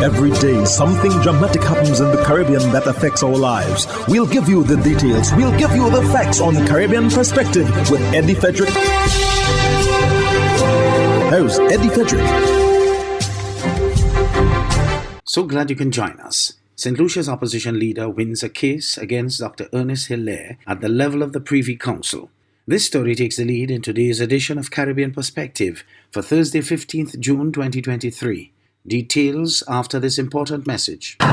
Every day, something dramatic happens in the Caribbean that affects our lives. We'll give you the details. We'll give you the facts on Caribbean Perspective with Eddie Frederick. Host Eddie Frederick. So glad you can join us. St. Lucia's opposition leader wins a case against Dr. Ernest Hilaire at the level of the Privy Council. This story takes the lead in today's edition of Caribbean Perspective for Thursday, 15th June 2023. Details after this important message. The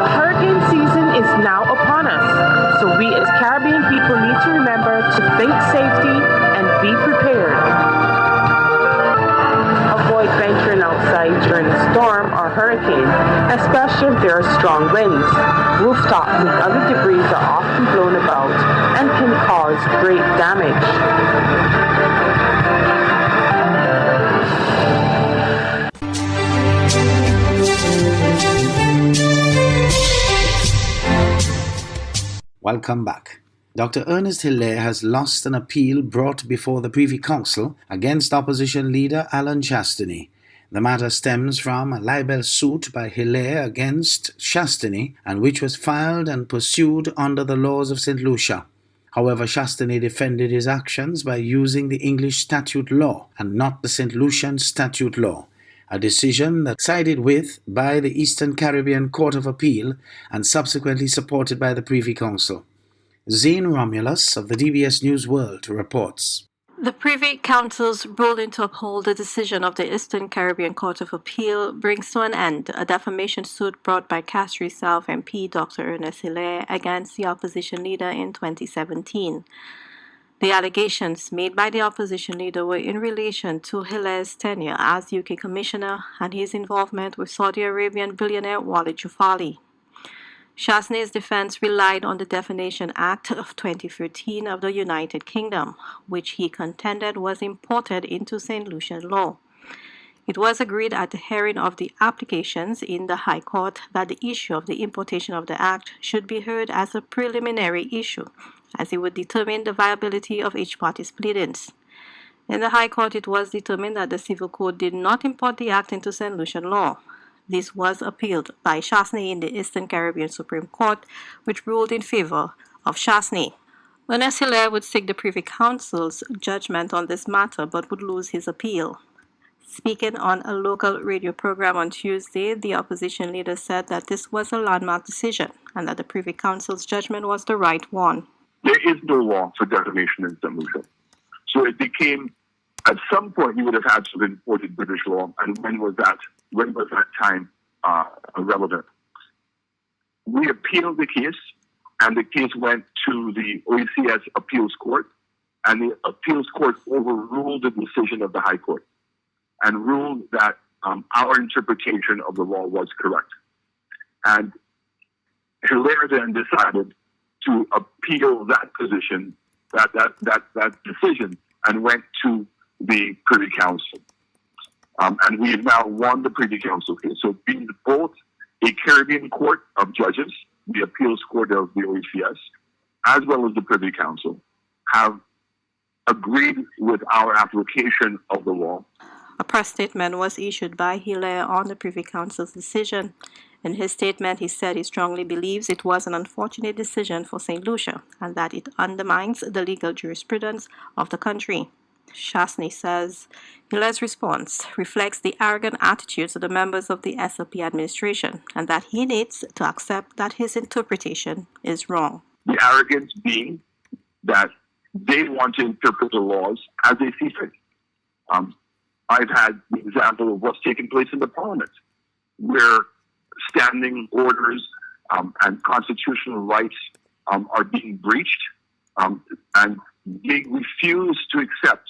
hurricane season is now upon us, so we as Caribbean people need to remember to think safety and be prepared. Avoid venturing outside during a storm or hurricane, especially if there are strong winds. Rooftops and other debris are often blown about and can cause great damage. Welcome back. Dr. Ernest Hilaire has lost an appeal brought before the Privy Council against opposition leader Alan Chastany. The matter stems from a libel suit by Hilaire against Chastany, and which was filed and pursued under the laws of St. Lucia. However, Chastany defended his actions by using the English statute law and not the St. Lucian statute law, a decision that sided with by the Eastern Caribbean Court of Appeal and subsequently supported by the Privy Council. Zane Romulus of the DBS News World reports. The Privy Council's ruling to uphold the decision of the Eastern Caribbean Court of Appeal brings to an end a defamation suit brought by Castries South MP Dr. Ernest Hilaire against the opposition leader in 2017. The allegations made by the opposition leader were in relation to Hilaire's tenure as UK Commissioner and his involvement with Saudi Arabian billionaire Walid Jufali. Chastany's defense relied on the Defamation Act of 2013 of the United Kingdom, which he contended was imported into St. Lucian law. It was agreed at the hearing of the applications in the High Court that the issue of the importation of the Act should be heard as a preliminary issue, as it would determine the viability of each party's pleadings. In the High Court, it was determined that the Civil Code did not import the Act into St. Lucian law. This was appealed by Chastany in the Eastern Caribbean Supreme Court, which ruled in favor of Chastany. Ernest Hilaire would seek the Privy Council's judgment on this matter, but would lose his appeal. Speaking on a local radio program on Tuesday, the opposition leader said that this was a landmark decision and that the Privy Council's judgment was the right one. There is no law for defamation in St. Lucia. So it became, at some point, you would have had to have imported British law, and when was that time relevant? We appealed the case, and the case went to the OECS Appeals Court, and the Appeals Court overruled the decision of the High Court and ruled that our interpretation of the law was correct. And Hilaire then decided to appeal that position, that decision, and went to the Privy Council. And we have now won the Privy Council case. So being both a Caribbean Court of Judges, the Appeals Court of the OECS, as well as the Privy Council, have agreed with our application of the law. A press statement was issued by Hilaire on the Privy Council's decision. In his statement, he said he strongly believes it was an unfortunate decision for St. Lucia and that it undermines the legal jurisprudence of the country. Chastany says Hilaire's response reflects the arrogant attitudes of the members of the SLP administration and that he needs to accept that his interpretation is wrong. The arrogance being that they want to interpret the laws as they see fit. I've had the example of what's taking place in the Parliament, where standing orders and constitutional rights are being breached, and they refuse to accept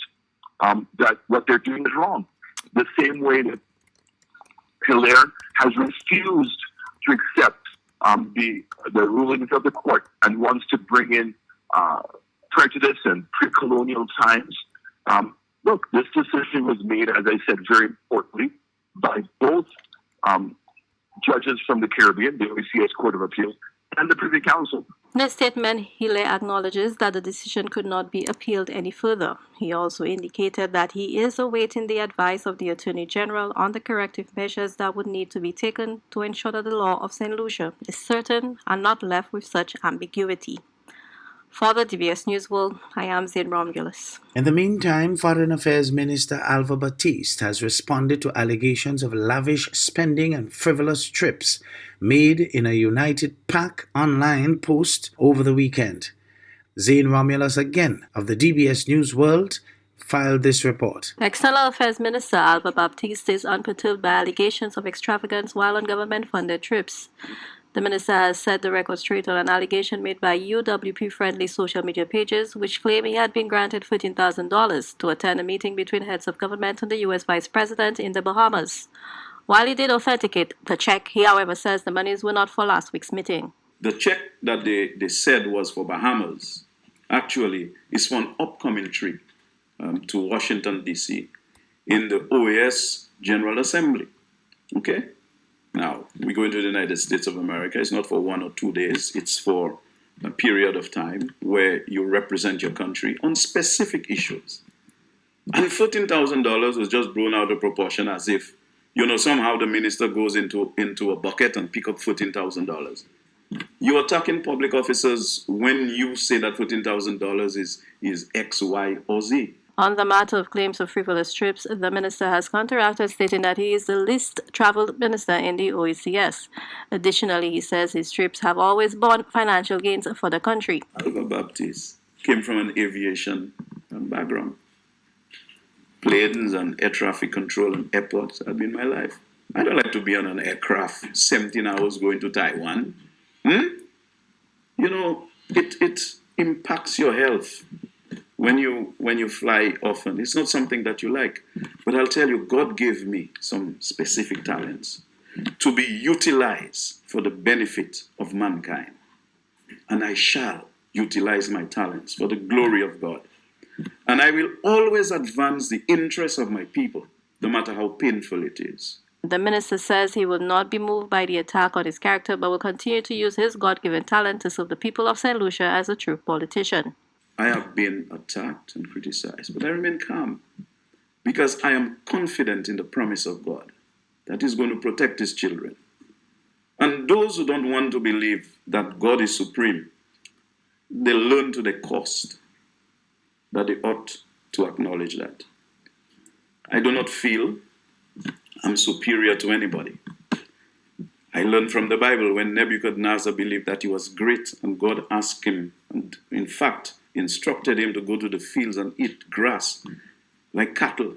that what they're doing is wrong. The same way that Hilaire has refused to accept the rulings of the court and wants to bring in prejudice and pre-colonial times. Look, this decision was made, as I said, very importantly, by both judges from the Caribbean, the OECS Court of Appeal, and the Privy Council. In a statement, Hilaire acknowledges that the decision could not be appealed any further. He also indicated that he is awaiting the advice of the Attorney General on the corrective measures that would need to be taken to ensure that the law of St. Lucia is certain and not left with such ambiguity. For the DBS News World, I am Zain Romulus. In the meantime, Foreign Affairs Minister Alva Batiste has responded to allegations of lavish spending and frivolous trips made in a United PAC online post over the weekend. Zain Romulus again of the DBS News World filed this report. External Affairs Minister Alva Baptiste is unperturbed by allegations of extravagance while on government-funded trips. The minister has set the record straight on an allegation made by UWP-friendly social media pages, which claim he had been granted $14,000 to attend a meeting between heads of government and the U.S. Vice President in the Bahamas. While he did authenticate the check, he, however, says the monies were not for last week's meeting. The check that they said was for Bahamas actually is for an upcoming trip to Washington, D.C. in the OAS General Assembly. Okay? Now, we go into the United States of America. It's not for 1 or 2 days. It's for a period of time where you represent your country on specific issues. And $14,000 was just blown out of proportion as if, somehow the minister goes into a bucket and pick up $14,000. You're attacking public officers when you say that $14,000 is X, Y, or Z. On the matter of claims of frivolous trips, the minister has counteracted, stating that he is the least traveled minister in the OECS. Additionally, he says his trips have always borne financial gains for the country. Alva Baptiste came from an aviation background. Planes and air traffic control and airports have been my life. I don't like to be on an aircraft 17 hours going to Taiwan. It impacts your health. When you fly often, it's not something that you like. But I'll tell you, God gave me some specific talents to be utilized for the benefit of mankind. And I shall utilize my talents for the glory of God. And I will always advance the interests of my people, no matter how painful it is. The minister says he will not be moved by the attack on his character, but will continue to use his God-given talent to serve the people of St. Lucia as a true politician. I have been attacked and criticized, but I remain calm because I am confident in the promise of God that He's going to protect His children. And those who don't want to believe that God is supreme, they learn to the cost that they ought to acknowledge that. I do not feel I'm superior to anybody. I learned from the Bible when Nebuchadnezzar believed that he was great and God asked him, and in fact, instructed him to go to the fields and eat grass like cattle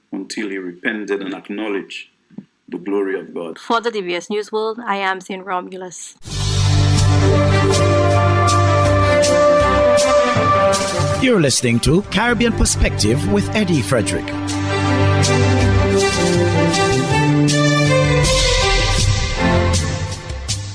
until he repented and acknowledged the glory of God. For the DBS News World, I am Zain Romulus. You're listening to Caribbean Perspective with Eddie Frederick.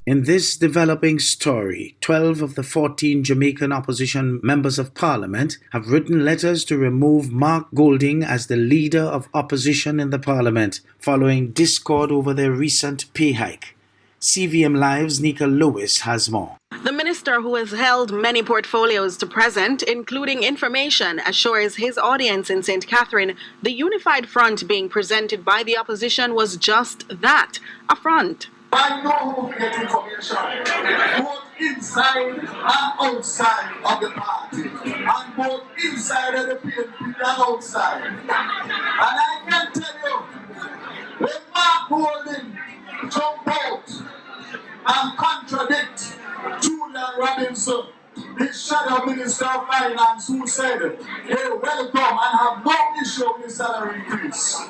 In this developing story, 12 of the 14 Jamaican opposition members of parliament have written letters to remove Mark Golding as the leader of opposition in the parliament, following discord over their recent pay hike. CVM Live's Nika Lewis has more. The minister, who has held many portfolios to present, including information, assures his audience in St. Catherine the unified front being presented by the opposition was just that, a front. I know who to get information, both inside and outside of the party, and both inside of the PNP and outside. And I can tell you, when Mark Golding jump out and contradict Julian Robinson, the shadow minister of finance, who said they welcome and have no issue with the salary increase.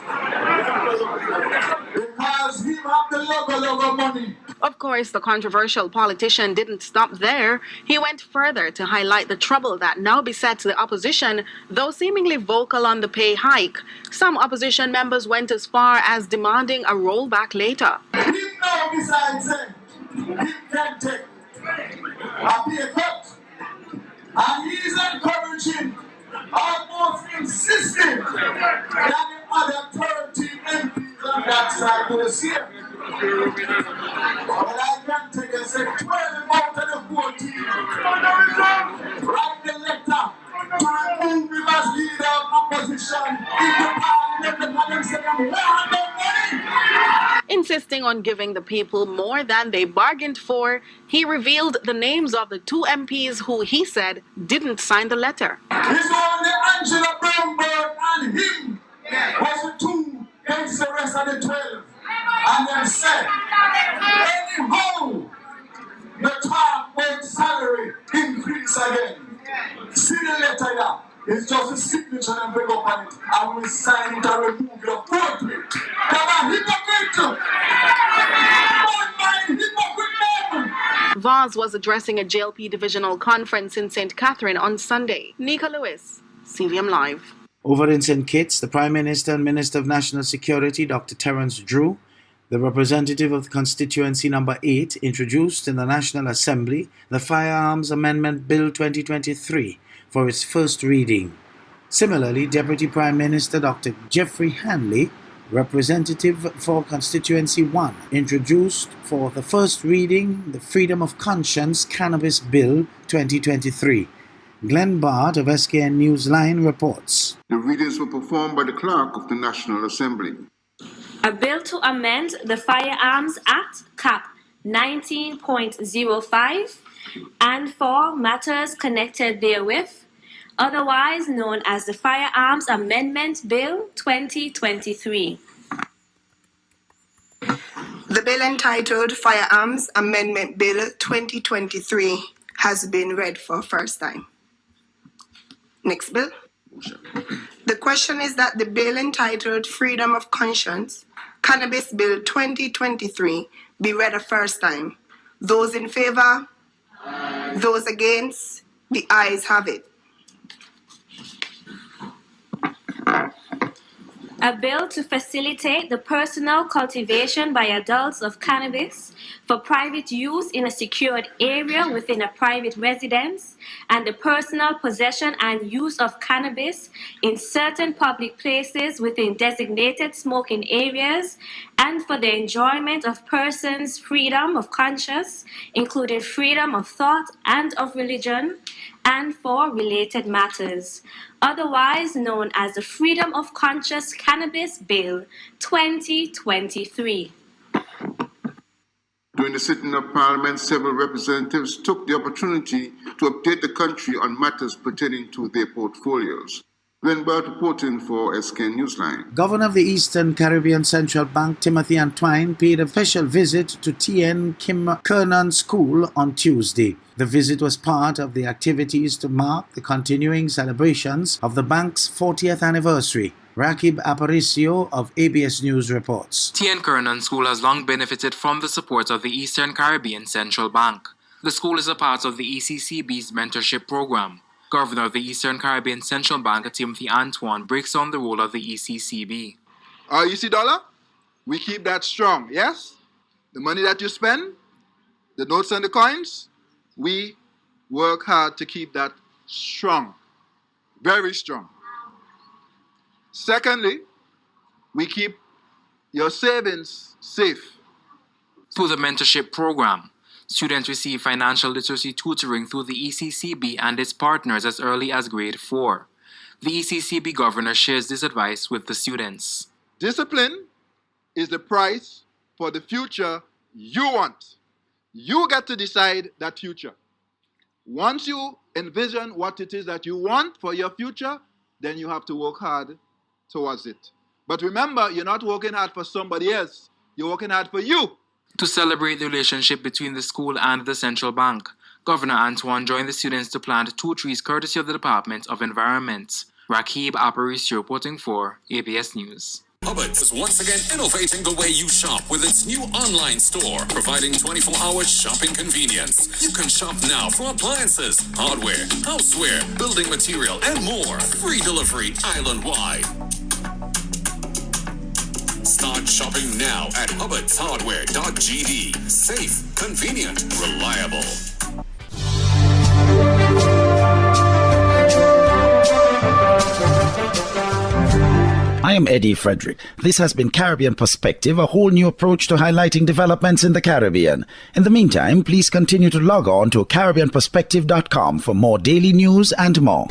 Because he have the logo money. Of course, the controversial politician didn't stop there. He went further to highlight the trouble that now besets the opposition, though seemingly vocal on the pay hike. Some opposition members went as far as demanding a rollback later. He now besides saying he can take a pay cut. And he is encouraging, almost insisting, that the other 13 MPs on that side will see him. But I can take a say 12 out of Write the letter to remove him as leader of opposition into parliament and let them say, I'm not the money. Insisting on giving the people more than they bargained for, he revealed the names of the two MPs who he said didn't sign the letter. It's only Angela Brownberg and him was the two against the rest of the 12. And they said, anyhow, the talk about salary increase again. See the letter here. It's just a signature and bring up on it. And we sign it and remove your portrait. Come on, hypocrite! Don't mind hypocrite! Vaz was addressing a JLP divisional conference in St. Catherine on Sunday. Nika Lewis, CVM Live. Over in St. Kitts, the Prime Minister and Minister of National Security, Dr. Terence Drew, the representative of constituency number 8, introduced in the National Assembly the Firearms Amendment Bill 2023 for its first reading. Similarly, Deputy Prime Minister Dr. Jeffrey Hanley, representative for constituency 1, introduced for the first reading the Freedom of Conscience Cannabis Bill 2023. Glenn Bart of SKN Newsline reports. The readings were performed by the Clerk of the National Assembly. A bill to amend the Firearms Act, Cap 19.05, and for matters connected therewith, otherwise known as the Firearms Amendment Bill 2023. The bill entitled Firearms Amendment Bill 2023 has been read for first time. Next bill. The question is that the bill entitled Freedom of Conscience, Cannabis Bill 2023 be read a first time. Those in favor? Those against? The ayes have it. A bill to facilitate the personal cultivation by adults of cannabis for private use in a secured area within a private residence, and the personal possession and use of cannabis in certain public places within designated smoking areas, and for the enjoyment of persons' freedom of conscience, including freedom of thought and of religion, and for related matters, otherwise known as the Freedom of Conscience Cannabis Bill 2023. During the sitting of Parliament, several representatives took the opportunity to update the country on matters pertaining to their portfolios. Glenn Bart reporting for SKN Newsline. Governor of the Eastern Caribbean Central Bank, Timothy Antwine, paid a special visit to T.N. Kim Kernan School on Tuesday. The visit was part of the activities to mark the continuing celebrations of the bank's 40th anniversary. Rakib Aparicio of ABS News reports. T.N. Kernan School has long benefited from the support of the Eastern Caribbean Central Bank. The school is a part of the ECCB's mentorship program. Governor of the Eastern Caribbean Central Bank, Timothy Antwine, breaks down the role of the ECCB. Our EC dollar, we keep that strong, yes? The money that you spend, the notes and the coins, we work hard to keep that strong, very strong. Secondly, we keep your savings safe. Through the mentorship program, students receive financial literacy tutoring through the ECCB and its partners as early as grade 4. The ECCB governor shares this advice with the students. Discipline is the price for the future you want. You get to decide that future. Once you envision what it is that you want for your future, then you have to work hard towards it. But remember, you're not working hard for somebody else. You're working hard for you. To celebrate the relationship between the school and the central bank, Governor Antwine joined the students to plant 2 trees courtesy of the Department of Environment. Rakib Aparicio reporting for ABS News. Hubbard's is once again innovating the way you shop with its new online store, providing 24-hour shopping convenience. You can shop now for appliances, hardware, houseware, building material, and more. Free delivery island-wide. Start shopping now at hubbardshardware.gd. Safe, convenient, reliable. I am Eddie Frederick. This has been Caribbean Perspective, a whole new approach to highlighting developments in the Caribbean. In the meantime, please continue to log on to CaribbeanPerspective.com for more daily news and more.